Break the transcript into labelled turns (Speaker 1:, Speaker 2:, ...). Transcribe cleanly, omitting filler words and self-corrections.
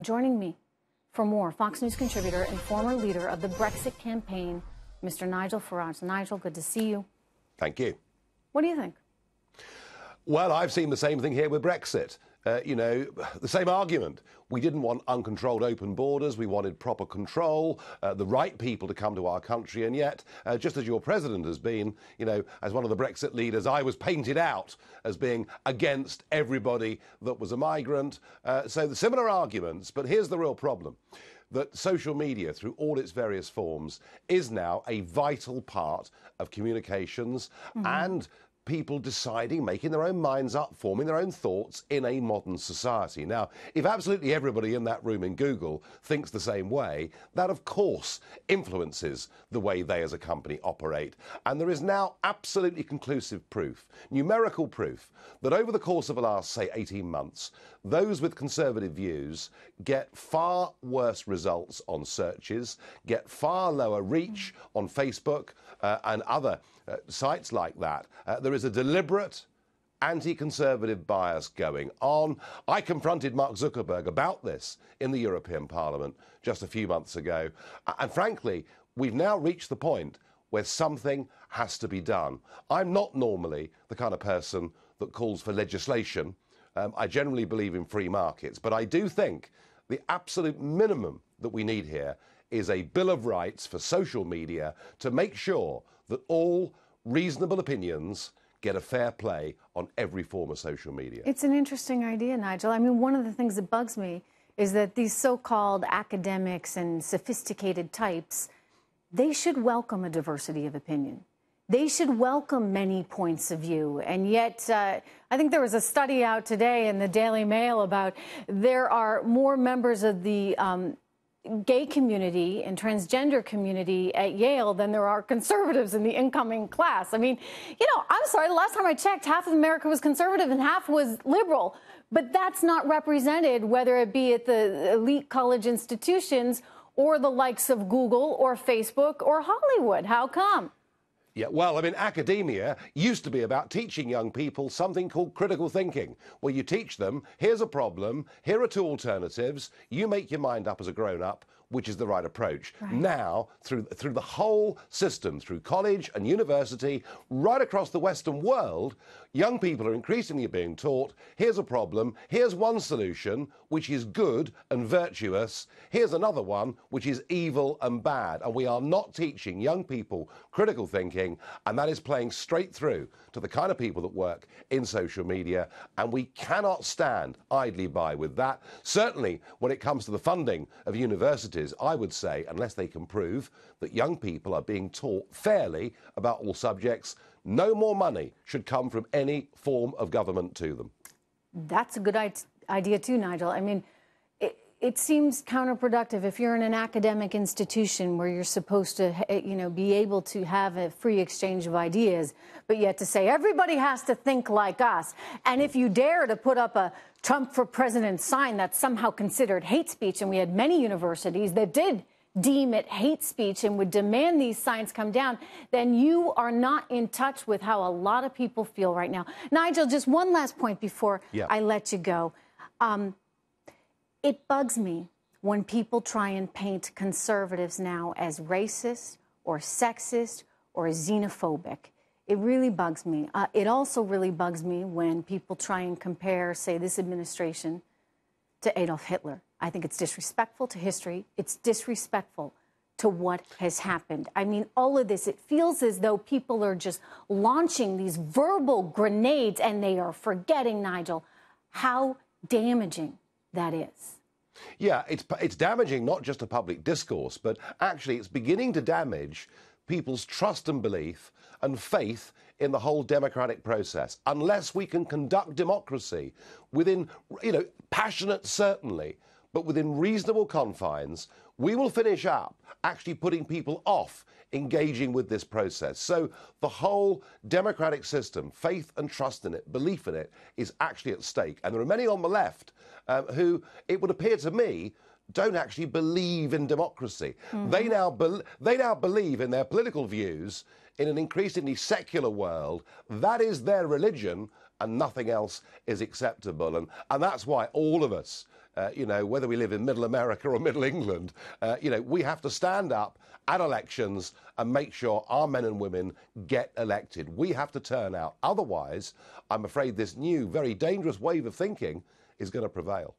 Speaker 1: Joining me for more, Fox News contributor and former leader of the Brexit campaign, Mr. Nigel Farage. Nigel, good to see you.
Speaker 2: Thank you.
Speaker 1: What do you think?
Speaker 2: Well, I've seen the same thing here with Brexit. The same argument. We didn't want uncontrolled open borders. We wanted proper control, the right people to come to our country. And yet, just as your president has been, as one of the Brexit leaders, I was painted out as being against everybody that was a migrant. So the similar arguments. But here's the real problem. That social media, through all its various forms, is now a vital part of communications and people deciding, making their own minds up, forming their own thoughts in a modern society. Now, if absolutely everybody in that room in Google thinks the same way, that of course influences the way they as a company operate. And there is now absolutely conclusive proof, numerical proof, that over the course of the last, say, 18 months, those with conservative views get far worse results on searches, get far lower reach on Facebook and other sites like that. There is a deliberate anti-conservative bias going on. I confronted Mark Zuckerberg about this in the European Parliament just a few months ago. And frankly, we've now reached the point where something has to be done. I'm not normally the kind of person that calls for legislation. I generally believe in free markets, but I do think the absolute minimum that we need here is a Bill of Rights for social media to make sure that all reasonable opinions get a fair play on every form of social media.
Speaker 1: It's an interesting idea, Nigel. I mean, one of the things that bugs me is that these so-called academics and sophisticated types, they should welcome a diversity of opinion. They should welcome many points of view. And yet, I think there was a study out today in the Daily Mail about there are more members of the gay community and transgender community at Yale than there are conservatives in the incoming class. I mean, I'm sorry, the last time I checked, half of America was conservative and half was liberal. But that's not represented, whether it be at the elite college institutions or the likes of Google or Facebook or Hollywood. How come?
Speaker 2: Yeah, well, I mean, academia used to be about teaching young people something called critical thinking, where you teach them, here's a problem, here are two alternatives, you make your mind up as a grown-up, which is the right approach. Right. Now, through the whole system, through college and university, right across the Western world, young people are increasingly being taught, here's a problem, here's one solution, which is good and virtuous, here's another one, which is evil and bad. And we are not teaching young people critical thinking, and that is playing straight through to the kind of people that work in social media, and we cannot stand idly by with that. Certainly, when it comes to the funding of universities, I would say, unless they can prove that young people are being taught fairly about all subjects, no more money should come from any form of government to them. That's
Speaker 1: a good idea too, Nigel. I mean, it seems counterproductive if you're in an academic institution where you're supposed to, be able to have a free exchange of ideas, but yet to say everybody has to think like us. And if you dare to put up a Trump for president sign, that's somehow considered hate speech. And we had many universities that did deem it hate speech and would demand these signs come down, then you are not in touch with how a lot of people feel right now. Nigel, just one last point before I let you go. It bugs me when people try and paint conservatives now as racist or sexist or xenophobic. It really bugs me. It also really bugs me when people try and compare, say, this administration to Adolf Hitler. I think it's disrespectful to history. It's disrespectful to what has happened. I mean, all of this, it feels as though people are just launching these verbal grenades and they are forgetting, Nigel, how damaging that is.
Speaker 2: Yeah, it's damaging not just to public discourse, but actually it's beginning to damage people's trust and belief and faith in the whole democratic process. Unless we can conduct democracy within, passionate certainly, but within reasonable confines, we will finish up actually putting people off engaging with this process. So the whole democratic system, faith and trust in it, belief in it, is actually at stake. And there are many on the left who, it would appear to me, don't actually believe in democracy. They now believe in their political views in an increasingly secular world. That is their religion, and nothing else is acceptable. And that's why all of us you know, whether we live in middle America or middle England. You know, we have to stand up at elections and make sure our men and women get elected. We have to turn out. Otherwise, I'm afraid this new, very dangerous wave of thinking is going to prevail.